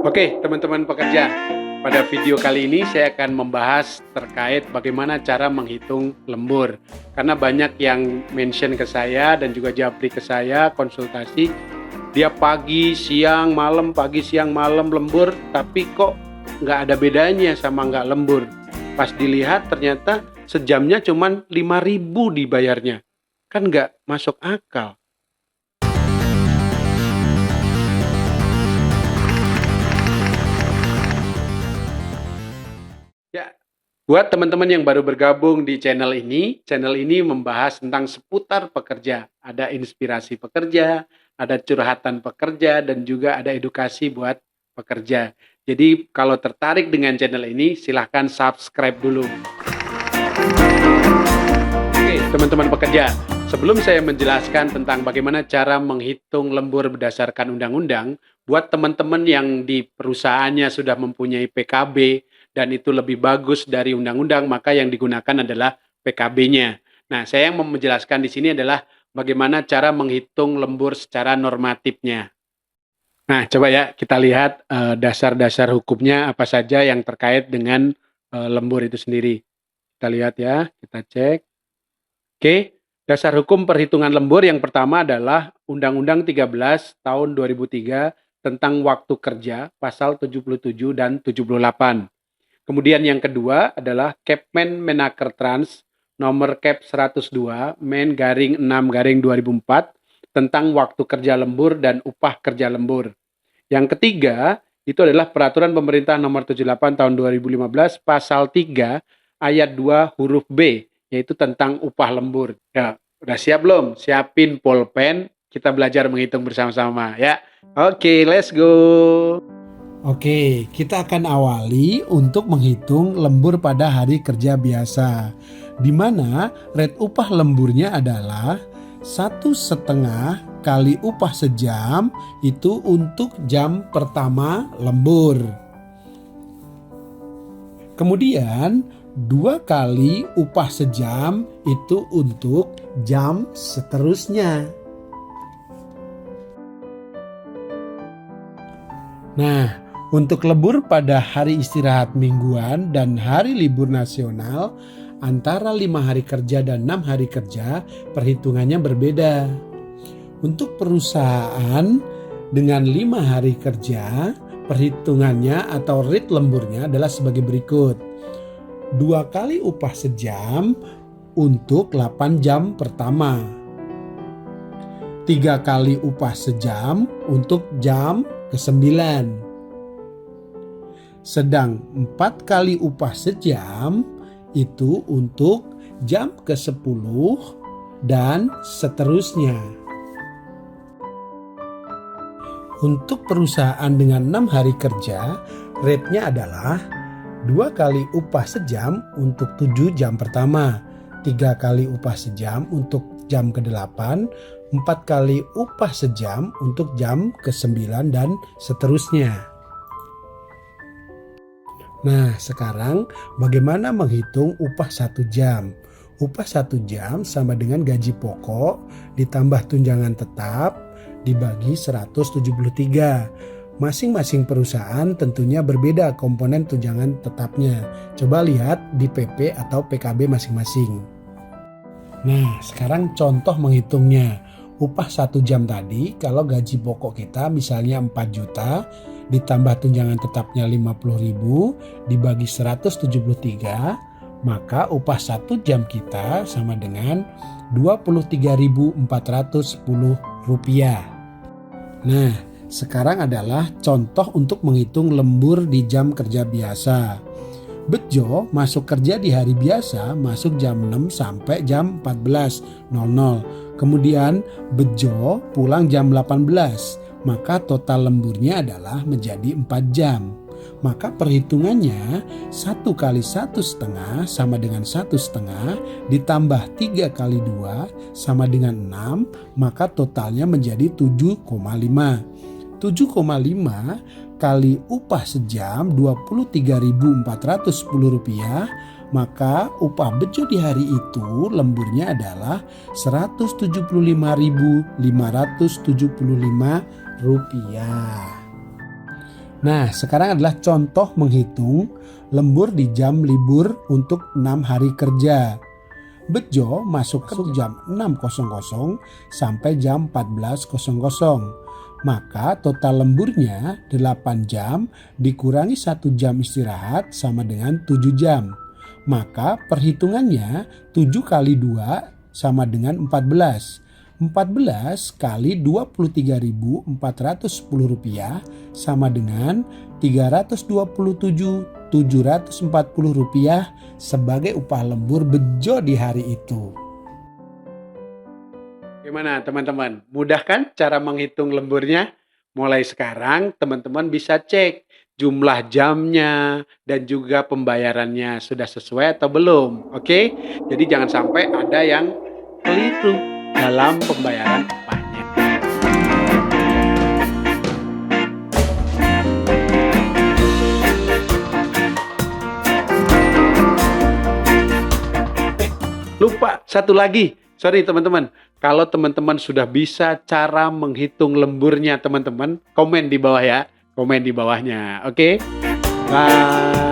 Oke, teman-teman pekerja. Pada video kali ini saya akan membahas terkait bagaimana cara menghitung lembur. Karena banyak yang mention ke saya dan juga japri ke saya konsultasi, dia pagi, siang, malam lembur, tapi kok nggak ada bedanya sama nggak lembur. Pas dilihat ternyata sejamnya cuma 5.000 dibayarnya. Kan nggak masuk akal. Ya, buat teman-teman yang baru bergabung di channel ini membahas tentang seputar pekerja. Ada inspirasi pekerja, ada curhatan pekerja, dan juga ada edukasi buat pekerja. Jadi kalau tertarik dengan channel ini, silahkan subscribe dulu. Oke, teman-teman pekerja, sebelum saya menjelaskan tentang bagaimana cara menghitung lembur berdasarkan undang-undang, buat teman-teman yang di perusahaannya sudah mempunyai PKB dan itu lebih bagus dari undang-undang, maka yang digunakan adalah PKB-nya. Nah, saya yang mau menjelaskan di sini adalah bagaimana cara menghitung lembur secara normatifnya. Nah, coba ya kita lihat dasar-dasar hukumnya apa saja yang terkait dengan lembur itu sendiri. Kita lihat ya, kita cek. Oke, dasar hukum perhitungan lembur yang pertama adalah Undang-Undang 13 tahun 2003 tentang waktu kerja, pasal 77 dan 78. Kemudian yang kedua adalah Kepmen Menaker Trans nomor Kep 102 Men garing 6 garing 2004 tentang waktu kerja lembur dan upah kerja lembur. Yang ketiga itu adalah Peraturan Pemerintah nomor 78 tahun 2015 pasal 3 ayat 2 huruf B, yaitu tentang upah lembur. Ya, udah siap belum? Siapin pulpen, kita belajar menghitung bersama-sama ya. Oke, let's go. Oke, kita akan awali untuk menghitung lembur pada hari kerja biasa, di mana rate upah lemburnya adalah 1,5 kali upah sejam itu untuk jam pertama lembur. Kemudian 2 kali upah sejam itu untuk jam seterusnya. Nah, untuk lembur pada hari istirahat mingguan dan hari libur nasional antara 5 hari kerja dan 6 hari kerja perhitungannya berbeda. Untuk perusahaan dengan 5 hari kerja perhitungannya atau rate lemburnya adalah sebagai berikut. 2 kali upah sejam untuk 8 jam pertama. 3 kali upah sejam untuk jam ke-9. Sedang 4 kali upah sejam itu untuk jam ke-10 dan seterusnya. Untuk perusahaan dengan 6 hari kerja, rate-nya adalah 2 kali upah sejam untuk 7 jam pertama, 3 kali upah sejam untuk jam ke-8, 4 kali upah sejam untuk jam ke-9 dan seterusnya. Nah, sekarang bagaimana menghitung upah 1 jam? Upah 1 jam sama dengan gaji pokok ditambah tunjangan tetap dibagi 173. Masing-masing perusahaan tentunya berbeda komponen tunjangan tetapnya. Coba lihat di PP atau PKB masing-masing. Nah, sekarang contoh menghitungnya. Upah 1 jam tadi, kalau gaji pokok kita misalnya 4 juta, ditambah tunjangan tetapnya 50.000, dibagi 173, maka upah 1 jam kita sama dengan Rp23.410. Nah, sekarang adalah contoh untuk menghitung lembur di jam kerja biasa. Bejo masuk kerja di hari biasa masuk jam 6 sampai jam 14.00. Kemudian Bejo pulang jam 18. Maka total lemburnya adalah menjadi 4 jam. Maka perhitungannya 1 kali 1,5 sama dengan 1,5 ditambah 3 kali 2 sama dengan 6, maka totalnya menjadi 7,5. 7,5 kali upah sejam Rp23.410, maka upah Bejo di hari itu lemburnya adalah Rp175.575. Nah, sekarang adalah contoh menghitung lembur di jam libur untuk 6 hari kerja. Bejo masuk ke jam 6.00 sampai jam 14.00. Maka total lemburnya 8 jam dikurangi 1 jam istirahat sama dengan 7 jam. Maka perhitungannya 7 kali 2 sama dengan 14. 14 kali Rp23.410 sama dengan Rp327.740 sebagai upah lembur Bejo di hari itu. Gimana teman-teman? Mudah kan cara menghitung lemburnya? Mulai sekarang teman-teman bisa cek jumlah jamnya dan juga pembayarannya sudah sesuai atau belum. Oke? Jadi jangan sampai ada yang keliru dalam pembayaran upahnya. Lupa satu lagi. Sorry teman-teman. Kalau teman-teman sudah bisa cara menghitung lemburnya teman-teman, komen di bawah ya. Komen di bawahnya. Oke? Bye.